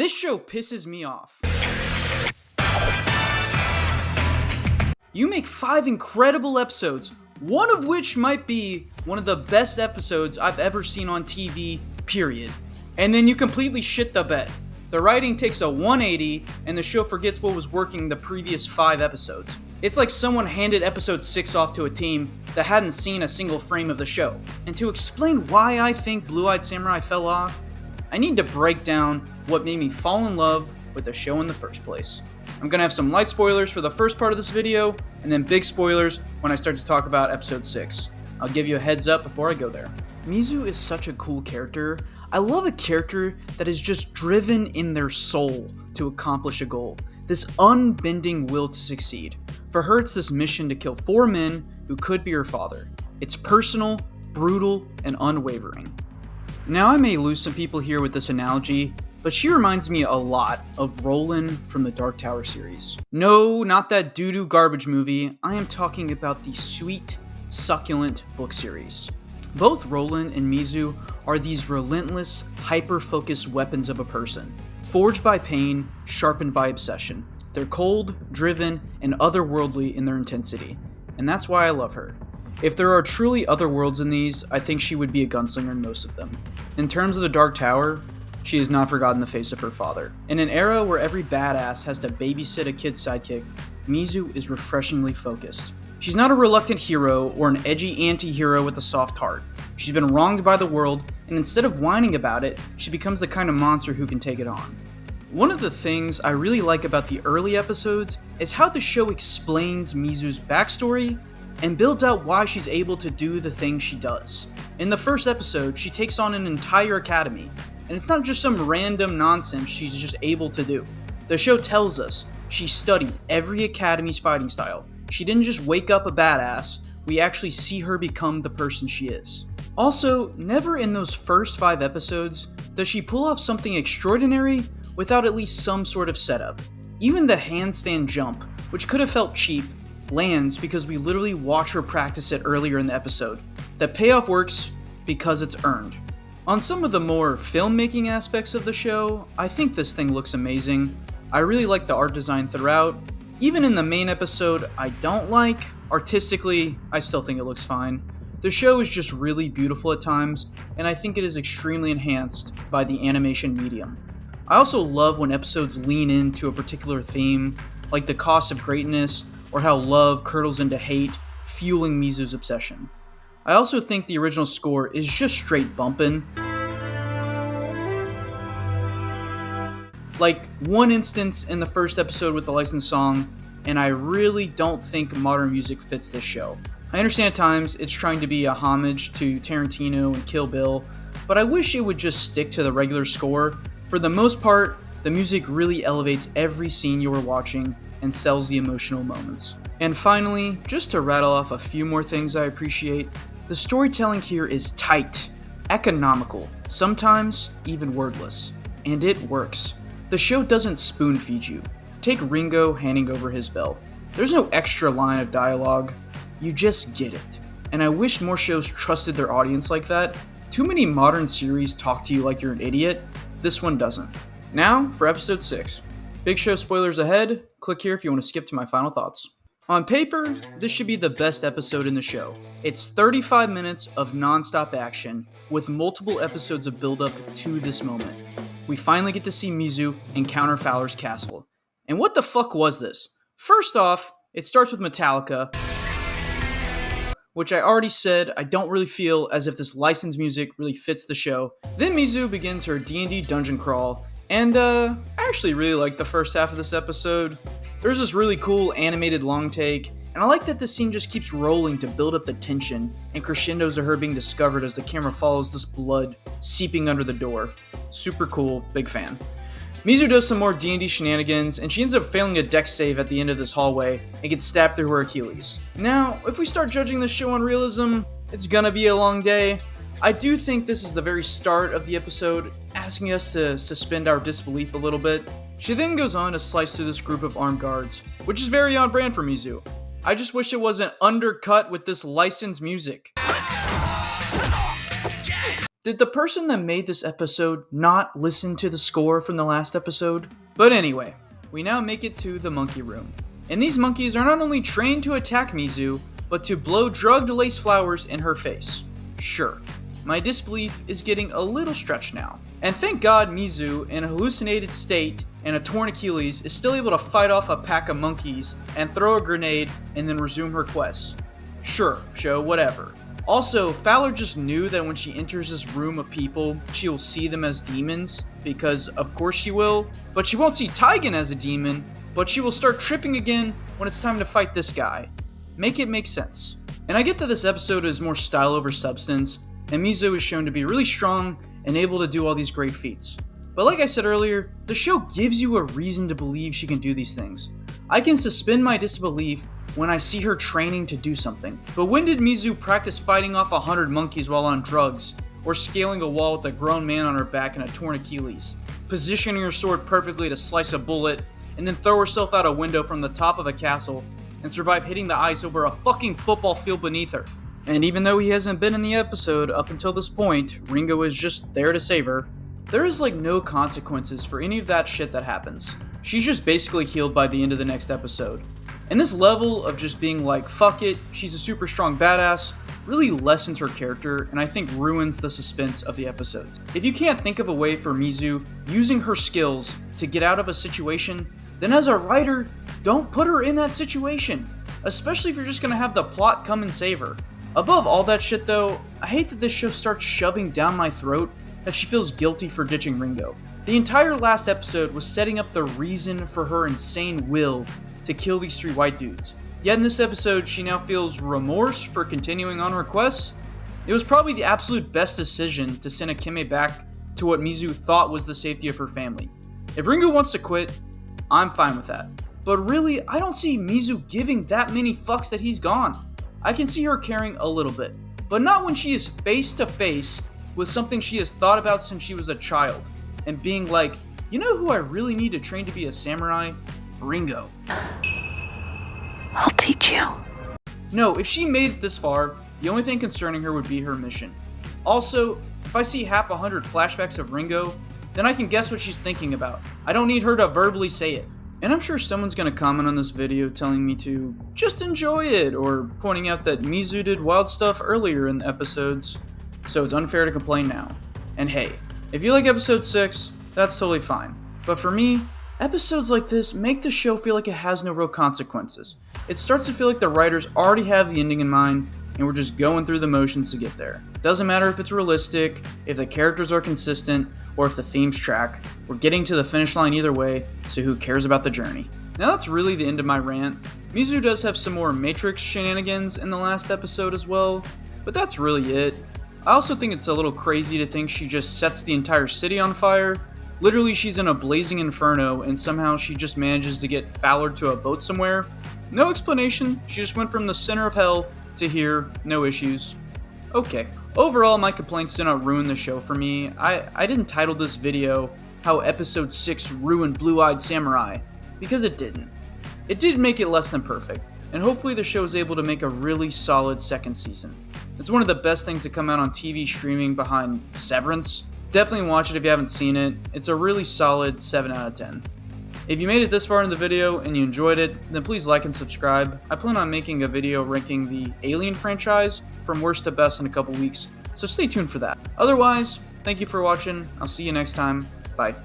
This show pisses me off. You make 5 incredible episodes, one of which might be one of the best episodes I've ever seen on TV, period. And then you completely shit the bed. The writing takes a 180, and the show forgets what was working the previous 5 episodes. It's like someone handed episode 6 off to a team that hadn't seen a single frame of the show. And to explain why I think Blue-Eyed Samurai fell off, I need to break down what made me fall in love with the show in the first place. I'm gonna have some light spoilers for the first part of this video, and then big spoilers when I start to talk about episode 6. I'll give you a heads up before I go there. Mizu is such a cool character. I love a character that is just driven in their soul to accomplish a goal. This unbending will to succeed. For her, it's this mission to kill 4 men who could be her father. It's personal, brutal, and unwavering. Now I may lose some people here with this analogy, but she reminds me a lot of Roland from the Dark Tower series. No, not that doo-doo garbage movie. I am talking about the sweet, succulent book series. Both Roland and Mizu are these relentless, hyper-focused weapons of a person, forged by pain, sharpened by obsession. They're cold, driven, and otherworldly in their intensity, and that's why I love her. If there are truly other worlds in these, I think she would be a gunslinger in most of them. In terms of the Dark Tower, she has not forgotten the face of her father. In an era where every badass has to babysit a kid's sidekick, Mizu is refreshingly focused. She's not a reluctant hero or an edgy anti-hero with a soft heart. She's been wronged by the world, and instead of whining about it, she becomes the kind of monster who can take it on. One of the things I really like about the early episodes is how the show explains Mizu's backstory and builds out why she's able to do the things she does. In the first episode, she takes on an entire academy, and it's not just some random nonsense she's just able to do. The show tells us she studied every academy's fighting style. She didn't just wake up a badass, we actually see her become the person she is. Also, never in those first 5 episodes does she pull off something extraordinary without at least some sort of setup. Even the handstand jump, which could have felt cheap, lands because we literally watch her practice it earlier in the episode. The payoff works because it's earned. On some of the more filmmaking aspects of the show, I think this thing looks amazing. I really like the art design throughout. Even in the main episode I don't like, artistically, I still think it looks fine. The show is just really beautiful at times, and I think it is extremely enhanced by the animation medium. I also love when episodes lean into a particular theme, like the cost of greatness, or how love curdles into hate, fueling Mizu's obsession. I also think the original score is just straight bumpin'. Like one instance in the first episode with the licensed song, and I really don't think modern music fits this show. I understand at times it's trying to be a homage to Tarantino and Kill Bill, but I wish it would just stick to the regular score. For the most part, the music really elevates every scene you are watching and sells the emotional moments. And finally, just to rattle off a few more things I appreciate, the storytelling here is tight, economical, sometimes even wordless, and it works. The show doesn't spoon feed you. Take Ringo handing over his bell. There's no extra line of dialogue, you just get it. And I wish more shows trusted their audience like that. Too many modern series talk to you like you're an idiot. This one doesn't. Now for episode 6. Big show spoilers ahead. Click here if you want to skip to my final thoughts. On paper, this should be the best episode in the show. It's 35 minutes of non-stop action with multiple episodes of build-up to this moment. We finally get to see Mizu encounter Fowler's castle. And what the fuck was this? First off, it starts with Metallica, which I already said I don't really feel as if this licensed music really fits the show. Then Mizu begins her D&D dungeon crawl, and I actually really liked the first half of this episode. There's this really cool animated long take, and I like that this scene just keeps rolling to build up the tension and crescendos of her being discovered as the camera follows this blood seeping under the door. Super cool, big fan. Mizu does some more D&D shenanigans, and she ends up failing a dex save at the end of this hallway and gets stabbed through her Achilles. Now, if we start judging this show on realism, it's gonna be a long day. I do think this is the very start of the episode, asking us to suspend our disbelief a little bit. She then goes on to slice through this group of armed guards, which is very on brand for Mizu. I just wish it wasn't undercut with this licensed music. Did the person that made this episode not listen to the score from the last episode? But anyway, we now make it to the monkey room. And these monkeys are not only trained to attack Mizu, but to blow drugged-laced flowers in her face. Sure, my disbelief is getting a little stretched now. And thank God Mizu, in a hallucinated state and a torn Achilles, is still able to fight off a pack of monkeys and throw a grenade and then resume her quest. Sure, show, whatever. Also, Fowler just knew that when she enters this room of people, she will see them as demons, because of course she will. But she won't see Taigen as a demon, but she will start tripping again when it's time to fight this guy. Make it make sense. And I get that this episode is more style over substance, and Mizu is shown to be really strong and able to do all these great feats. But like I said earlier, the show gives you a reason to believe she can do these things. I can suspend my disbelief when I see her training to do something. But when did Mizu practice fighting off 100 monkeys while on drugs, or scaling a wall with a grown man on her back and a torn Achilles, positioning her sword perfectly to slice a bullet, and then throw herself out a window from the top of a castle, and survive hitting the ice over a fucking football field beneath her? And even though he hasn't been in the episode up until this point, Ringo is just there to save her. There is like no consequences for any of that shit that happens. She's just basically healed by the end of the next episode. And this level of just being like, fuck it, she's a super strong badass, really lessens her character and I think ruins the suspense of the episodes. If you can't think of a way for Mizu using her skills to get out of a situation, then as a writer, don't put her in that situation, especially if you're just gonna have the plot come and save her. Above all that shit though, I hate that this show starts shoving down my throat that she feels guilty for ditching Ringo. The entire last episode was setting up the reason for her insane will to kill these 3 white dudes. Yet in this episode, she now feels remorse for continuing on her quest. It was probably the absolute best decision to send Akeme back to what Mizu thought was the safety of her family. If Ringo wants to quit, I'm fine with that. But really, I don't see Mizu giving that many fucks that he's gone. I can see her caring a little bit, but not when she is face to face with something she has thought about since she was a child, and being like, you know who I really need to train to be a samurai? Ringo. I'll teach you. No, if she made it this far, the only thing concerning her would be her mission. Also, if I see half 100 flashbacks of Ringo, then I can guess what she's thinking about. I don't need her to verbally say it. And I'm sure someone's gonna comment on this video telling me to just enjoy it, or pointing out that Mizu did wild stuff earlier in the episodes, so it's unfair to complain now. And hey, if you like episode 6, that's totally fine. But for me, episodes like this make the show feel like it has no real consequences. It starts to feel like the writers already have the ending in mind, and we're just going through the motions to get there. Doesn't matter if it's realistic, if the characters are consistent, or if the themes track. We're getting to the finish line either way, so who cares about the journey? Now that's really the end of my rant. Mizu does have some more Matrix shenanigans in the last episode as well, but that's really it. I also think it's a little crazy to think she just sets the entire city on fire. Literally, she's in a blazing inferno, and somehow she just manages to get Fowler to a boat somewhere. No explanation, she just went from the center of hell to here, no issues. Okay, overall my complaints did not ruin the show for me. I didn't title this video, How Episode 6 Ruined Blue-Eyed Samurai, because it didn't. It did make it less than perfect, and hopefully the show is able to make a really solid second season. It's one of the best things to come out on TV streaming behind Severance. Definitely watch it if you haven't seen it. It's a really solid 7 out of 10. If you made it this far in the video and you enjoyed it, then please like and subscribe. I plan on making a video ranking the Alien franchise from worst to best in a couple weeks, so stay tuned for that. Otherwise, thank you for watching. I'll see you next time. Bye.